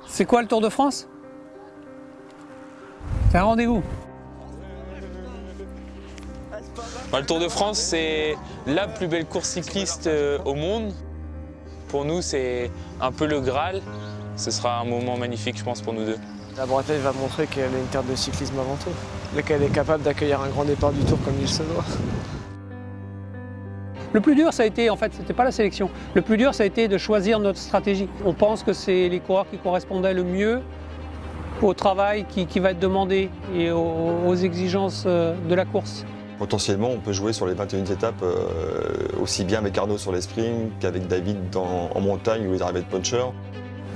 C'est quoi le Tour de France? C'est un rendez-vous. Le Tour de France, c'est la plus belle course cycliste au monde. Pour nous, c'est un peu le Graal. Ce sera un moment magnifique, je pense, pour nous deux. La Bretagne va montrer qu'elle est une terre de cyclisme avant tout, et qu'elle est capable d'accueillir un grand départ du Tour comme il se doit. Le plus dur, ça a été, en fait, c'était pas la sélection. Le plus dur, ça a été de choisir notre stratégie. On pense que c'est les coureurs qui correspondaient le mieux au travail qui va être demandé et aux exigences de la course. Potentiellement, on peut jouer sur les 21 étapes aussi bien avec Arnaud sur les sprints qu'avec David en montagne ou les arrivées de puncher.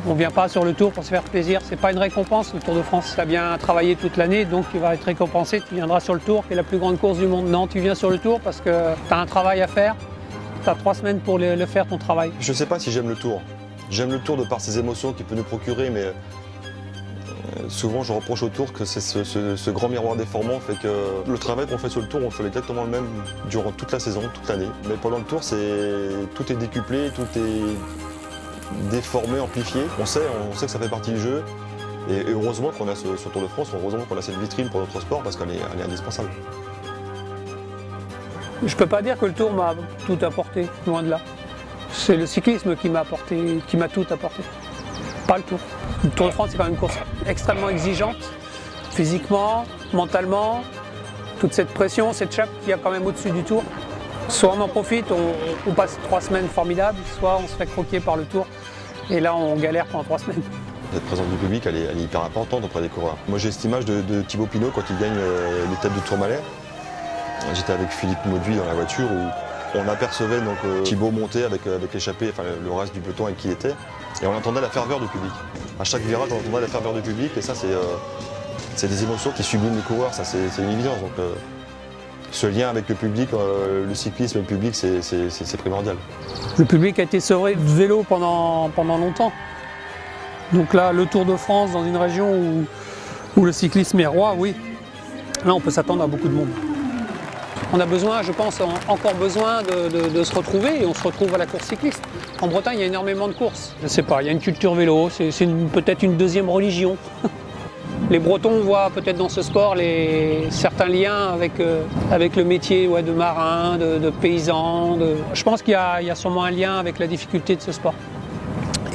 On ne vient pas sur le Tour pour se faire plaisir, c'est pas une récompense le Tour de France. Tu as bien travaillé toute l'année, donc tu vas être récompensé, tu viendras sur le Tour, qui est la plus grande course du monde. Non, tu viens sur le Tour parce que tu as un travail à faire, tu as 3 semaines pour le faire, ton travail. Je ne sais pas si j'aime le Tour. J'aime le Tour de par ses émotions qu'il peut nous procurer, mais souvent je reproche au Tour que c'est ce grand miroir déformant fait que le travail qu'on fait sur le Tour, on fait exactement le même durant toute la saison, toute l'année. Mais pendant le Tour, tout est décuplé, tout est déformé, amplifié. On sait que ça fait partie du jeu. Et heureusement qu'on a ce Tour de France, heureusement qu'on a cette vitrine pour notre sport parce qu'elle est indispensable. Je peux pas dire que le Tour m'a tout apporté, loin de là. C'est le cyclisme qui m'a tout apporté, pas le Tour. Le Tour de France, c'est quand même une course extrêmement exigeante, physiquement, mentalement. Toute cette pression, cette chape qu'il y a quand même au-dessus du Tour. Soit on en profite, on passe 3 semaines formidables, soit on se fait croquer par le Tour. Et là, on galère pendant 3 semaines. Cette présence du public, elle est hyper importante auprès des coureurs. Moi, j'ai cette image de Thibaut Pinot quand il gagne l'étape de Tourmalet. J'étais avec Philippe Mauduit dans la voiture où on apercevait donc, Thibaut monter avec l'échappée, enfin le reste du peloton avec qui il était. Et on entendait la ferveur du public. À chaque virage, on entendait la ferveur du public et ça, c'est des émotions qui subliment les coureurs, ça c'est une évidence. Donc, ce lien avec le public, le cyclisme et le public, c'est primordial. Le public a été sevré de vélo pendant longtemps. Donc là, le Tour de France dans une région où le cyclisme est roi, oui. Là, on peut s'attendre à beaucoup de monde. On a besoin, je pense, encore besoin de se retrouver et on se retrouve à la course cycliste. En Bretagne, il y a énormément de courses. Je ne sais pas, il y a une culture vélo, c'est peut-être une deuxième religion. Les Bretons voient peut-être dans ce sport certains liens avec le métier de marin, de paysan. Je pense qu'il y a sûrement un lien avec la difficulté de ce sport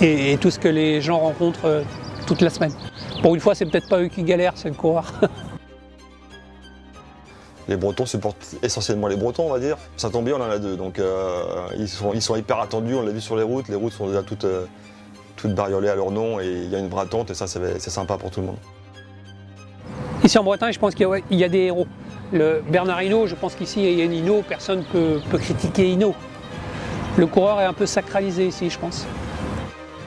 et tout ce que les gens rencontrent toute la semaine. Pour une fois, c'est peut-être pas eux qui galèrent, c'est le coureur. Les Bretons supportent essentiellement les Bretons, on va dire. Ça tombe bien, on en a 2, donc ils sont hyper attendus, on l'a vu sur les routes sont déjà toutes bariolées à leur nom et il y a une vraie attente et ça, c'est sympa pour tout le monde. Ici en Bretagne, je pense qu'il y a des héros. Bernard Hinault, je pense qu'ici, il y a une Hinault, personne ne peut critiquer Hinault. Le coureur est un peu sacralisé ici, je pense.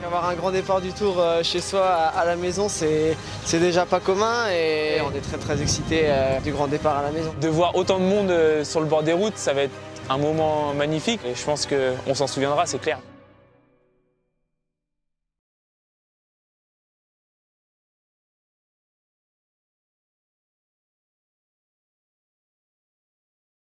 Avoir un grand départ du Tour chez soi à la maison, c'est déjà pas commun et on est très excités du grand départ à la maison. De voir autant de monde sur le bord des routes, ça va être un moment magnifique et je pense qu'on s'en souviendra, c'est clair.